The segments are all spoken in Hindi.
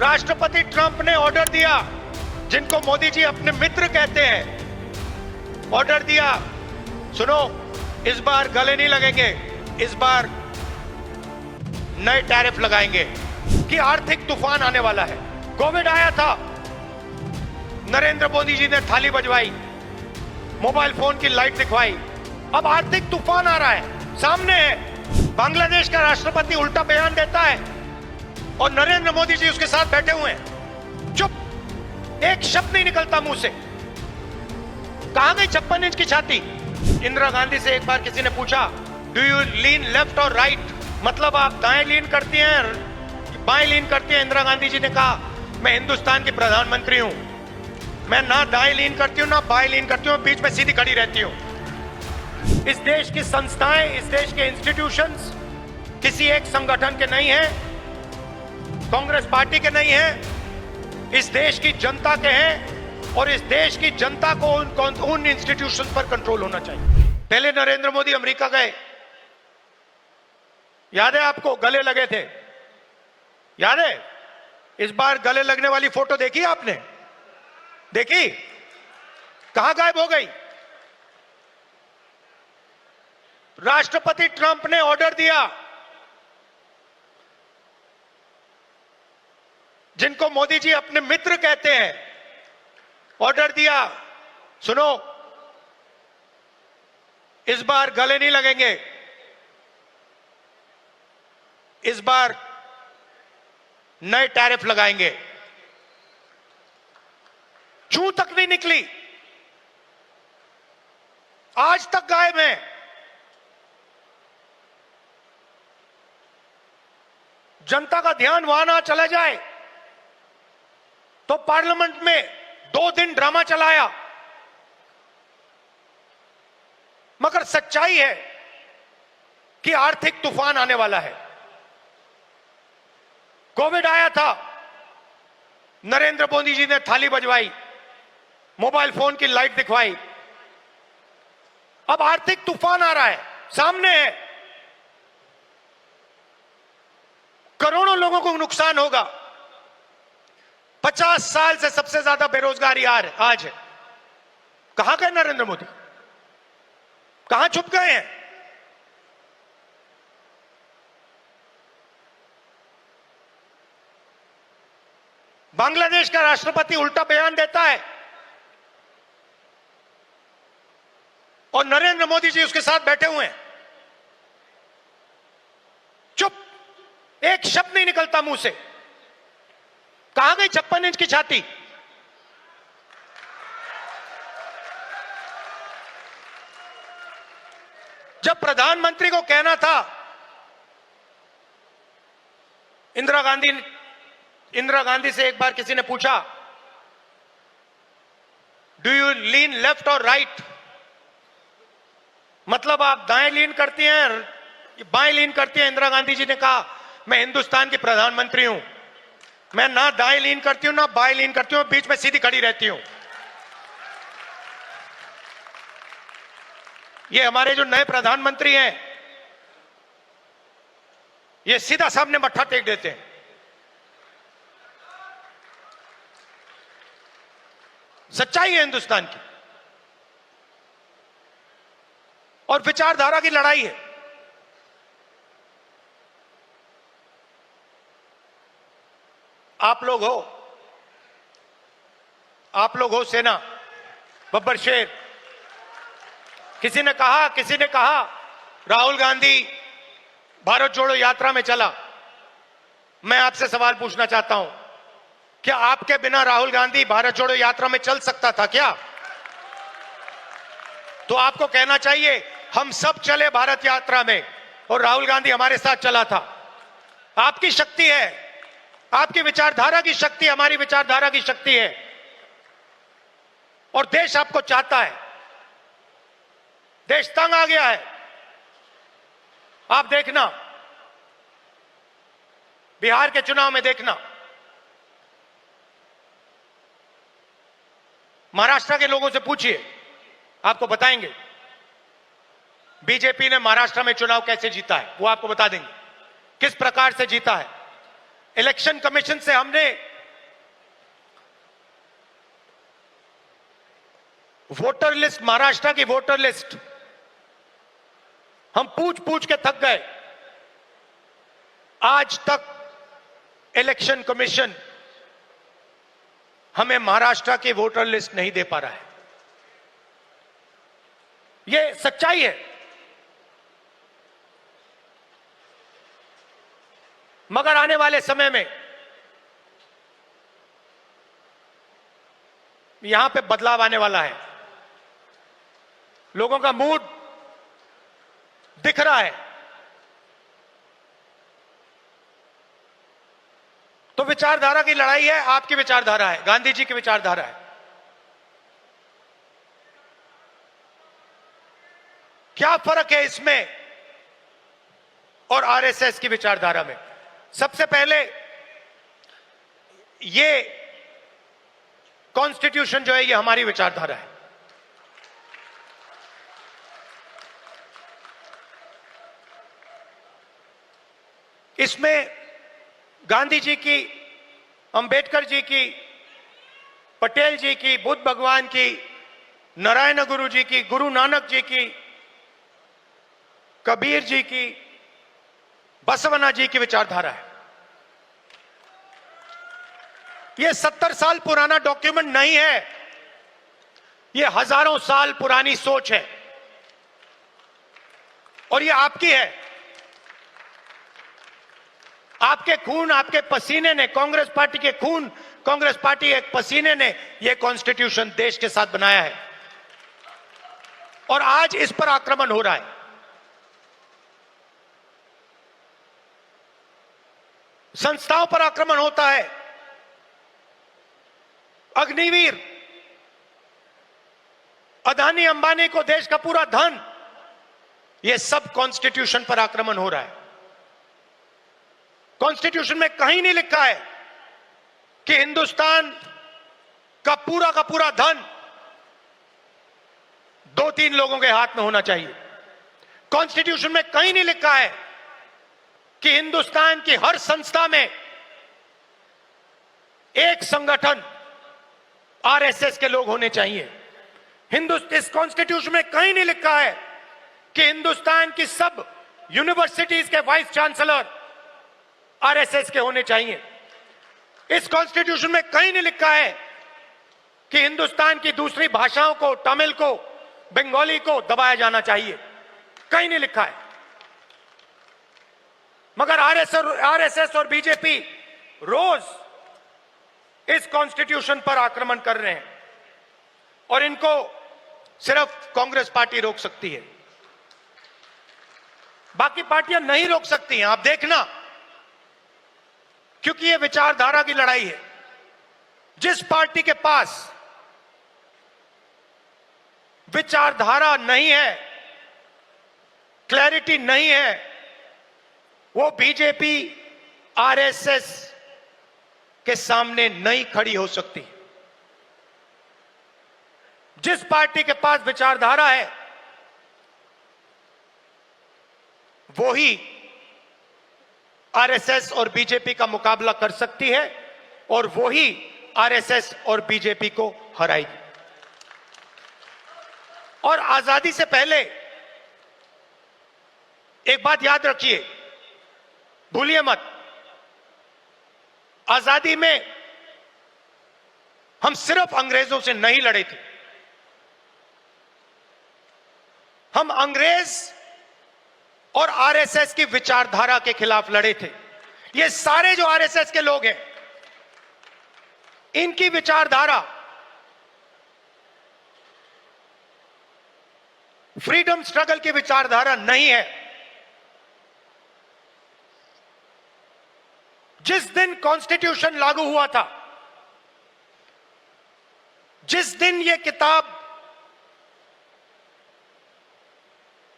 राष्ट्रपति ट्रंप ने ऑर्डर दिया, जिनको मोदी जी अपने मित्र कहते हैं, ऑर्डर दिया, सुनो, इस बार गले नहीं लगेंगे, इस बार नए टैरिफ लगाएंगे कि आर्थिक तूफान आने वाला है। कोविड आया था, नरेंद्र मोदी जी ने थाली बजवाई, मोबाइल फोन की लाइट दिखवाई। अब आर्थिक तूफान आ रहा है, सामने है। बांग्लादेश का राष्ट्रपति उल्टा बयान देता है और नरेंद्र मोदी जी उसके साथ बैठे हुए हैं, चुप, एक शब्द नहीं निकलता मुंह से। कहां गई 56 इंच की छाती? इंदिरा गांधी से एक बार किसी ने पूछा, डू यू लीन लेफ्ट और राइट, मतलब आप दाएं लीन करती हैं बाएं लीन करती हैं? इंदिरा गांधी जी ने कहा, मैं हिंदुस्तान की प्रधानमंत्री हूं, मैं ना दाएं लीन करती हूं ना बाएं लीन करती हूं, बीच में सीधी खड़ी रहती हूं। इस देश की संस्थाएं, इस देश के इंस्टीट्यूशंस किसी एक संगठन के नहीं हैं, कांग्रेस पार्टी के नहीं हैं, इस देश की जनता के हैं और इस देश की जनता को उन इंस्टीट्यूशंस पर कंट्रोल होना चाहिए। पहले नरेंद्र मोदी अमेरिका गए, याद है आपको, गले लगे थे, याद है? इस बार गले लगने वाली फोटो देखी आपने? देखी? कहां गायब हो गई? राष्ट्रपति ट्रंप ने ऑर्डर दिया, जिनको मोदी जी अपने मित्र कहते हैं, ऑर्डर दिया, सुनो, इस बार गले नहीं लगेंगे, इस बार नए टैरिफ लगाएंगे। चू तक नहीं निकली, आज तक गायब है। जनता का ध्यान वहां ना चला जाए तो पार्लियामेंट में 2 दिन ड्रामा चलाया, मगर सच्चाई है कि आर्थिक तूफान आने वाला है। कोविड आया था, नरेंद्र मोदी जी ने थाली बजवाई, मोबाइल फोन की लाइट दिखवाई। अब आर्थिक तूफान आ रहा है, सामने है। करोड़ों लोगों को नुकसान होगा। 50 साल से सबसे ज्यादा बेरोजगारी आज है। कहां गए नरेंद्र मोदी? कहां छुप गए हैं? बांग्लादेश का राष्ट्रपति उल्टा बयान देता है और नरेंद्र मोदी जी उसके साथ बैठे हुए हैं, चुप, एक शब्द नहीं निकलता मुंह से। कहां गई 56 इंच की छाती? जब प्रधानमंत्री को कहना था, इंदिरा गांधी से एक बार किसी ने पूछा, डू यू लीन लेफ्ट और राइट, मतलब आप दाएं लीन करती हैं बाएं लीन करती हैं? इंदिरा गांधी जी ने कहा, मैं हिंदुस्तान की प्रधानमंत्री हूं, मैं ना दाएं लीन करती हूं ना बाएं लीन करती हूं, बीच में सीधी खड़ी रहती हूं। ये हमारे जो नए प्रधानमंत्री हैं, ये सीधा सामने मत्था टेक देते हैं। सच्चाई है हिंदुस्तान की, और विचारधारा की लड़ाई है। आप लोग हो सेना, बब्बर शेर। किसी ने कहा राहुल गांधी भारत जोड़ो यात्रा में चला। मैं आपसे सवाल पूछना चाहता हूं, क्या आपके बिना राहुल गांधी भारत जोड़ो यात्रा में चल सकता था क्या? तो आपको कहना चाहिए, हम सब चले भारत यात्रा में और राहुल गांधी हमारे साथ चला था। आपकी शक्ति है, आपकी विचारधारा की शक्ति हमारी विचारधारा की शक्ति है, और देश आपको चाहता है। देश तंग आ गया है। आप देखना, बिहार के चुनाव में देखना, महाराष्ट्र के लोगों से पूछिए, आपको बताएंगे बीजेपी ने महाराष्ट्र में चुनाव कैसे जीता है, वो आपको बता देंगे किस प्रकार से जीता है। इलेक्शन कमीशन से हमने वोटर लिस्ट, महाराष्ट्र की वोटर लिस्ट हम पूछ पूछ के थक गए। आज तक इलेक्शन कमीशन हमें महाराष्ट्र की वोटर लिस्ट नहीं दे पा रहा है। यह सच्चाई है। मगर आने वाले समय में यहां पे बदलाव आने वाला है। लोगों का मूड दिख रहा है। तो विचारधारा की लड़ाई है। आपकी विचारधारा है, गांधी जी की विचारधारा है। क्या फर्क है इसमें और आरएसएस की विचारधारा में? सबसे पहले ये कॉन्स्टिट्यूशन जो है ये हमारी विचारधारा है। इसमें गांधी जी की, अंबेडकर जी की, पटेल जी की, बुद्ध भगवान की, नारायण गुरु जी की, गुरु नानक जी की, कबीर जी की, बसवना जी की विचारधारा है। यह 70 साल पुराना डॉक्यूमेंट नहीं है। यह हजारों साल पुरानी सोच है और यह आपकी है। आपके खून, आपके पसीने ने, कांग्रेस पार्टी के खून, कांग्रेस पार्टी के पसीने ने यह कॉन्स्टिट्यूशन देश के साथ बनाया है और आज इस पर आक्रमण हो रहा है। संस्थाओं पर आक्रमण होता है। अग्निवीर, अदानी अंबानी को देश का पूरा धन, यह सब कॉन्स्टिट्यूशन पर आक्रमण हो रहा है। कॉन्स्टिट्यूशन में कहीं नहीं लिखा है कि हिंदुस्तान का पूरा धन 2-3 लोगों के हाथ में होना चाहिए। कॉन्स्टिट्यूशन में कहीं नहीं लिखा है कि हिंदुस्तान की हर संस्था में एक संगठन आरएसएस के लोग होने चाहिए। इस कॉन्स्टिट्यूशन में कहीं नहीं लिखा है कि हिंदुस्तान की सब यूनिवर्सिटीज के वाइस चांसलर आरएसएस के होने चाहिए। इस कॉन्स्टिट्यूशन में कहीं नहीं लिखा है कि हिंदुस्तान की दूसरी भाषाओं को, तमिल को, बंगाली को दबाया जाना चाहिए। कहीं नहीं लिखा है। मगर आरएसएस और बीजेपी रोज इस कॉन्स्टिट्यूशन पर आक्रमण कर रहे हैं और इनको सिर्फ कांग्रेस पार्टी रोक सकती है। बाकी पार्टियां नहीं रोक सकती हैं। आप देखना, क्योंकि यह विचारधारा की लड़ाई है। जिस पार्टी के पास विचारधारा नहीं है, क्लैरिटी नहीं है, वो बीजेपी, आरएसएस के सामने नहीं खड़ी हो सकती। जिस पार्टी के पास विचारधारा है वो ही आरएसएस और बीजेपी का मुकाबला कर सकती है और वो ही आरएसएस और बीजेपी को हराएगी। और आजादी से पहले एक बात याद रखिए, भूलिए मत, आजादी में हम सिर्फ अंग्रेजों से नहीं लड़े थे। हम अंग्रेज और आरएसएस की विचारधारा के खिलाफ लड़े थे। ये सारे जो आरएसएस के लोग हैं, इनकी विचारधारा फ्रीडम स्ट्रगल की विचारधारा नहीं है। जिस दिन कॉन्स्टिट्यूशन लागू हुआ था, जिस दिन यह किताब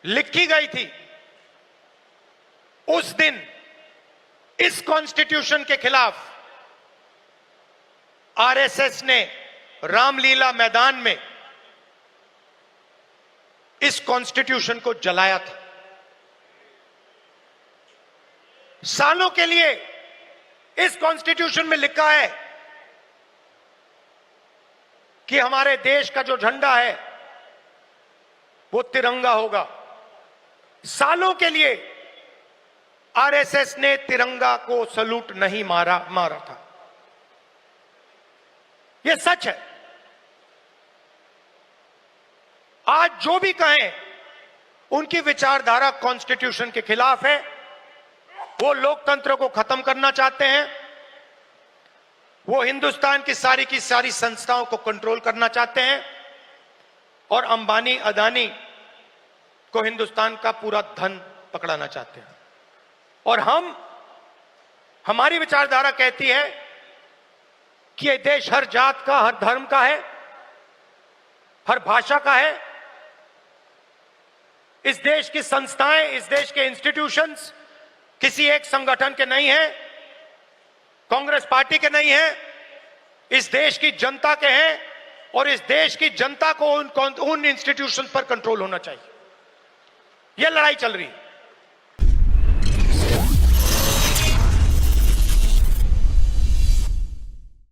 लिखी गई थी, उस दिन इस कॉन्स्टिट्यूशन के खिलाफ आरएसएस ने रामलीला मैदान में इस कॉन्स्टिट्यूशन को जलाया था। सालों के लिए इस कॉन्स्टिट्यूशन में लिखा है कि हमारे देश का जो झंडा है वो तिरंगा होगा। सालों के लिए आरएसएस ने तिरंगा को सलूट नहीं मारा था। यह सच है। आज जो भी कहें उनकी विचारधारा कॉन्स्टिट्यूशन के खिलाफ है। वो लोकतंत्र को खत्म करना चाहते हैं। वो हिंदुस्तान की सारी संस्थाओं को कंट्रोल करना चाहते हैं और अंबानी अदानी को हिंदुस्तान का पूरा धन पकड़ाना चाहते हैं। और हमारी विचारधारा कहती है कि यह देश हर जात का, हर धर्म का है, हर भाषा का है। इस देश की संस्थाएं, इस देश के इंस्टीट्यूशंस किसी एक संगठन के नहीं हैं, कांग्रेस पार्टी के नहीं हैं, इस देश की जनता के हैं। और इस देश की जनता को उन इंस्टीट्यूशन पर कंट्रोल होना चाहिए। यह लड़ाई चल रही है।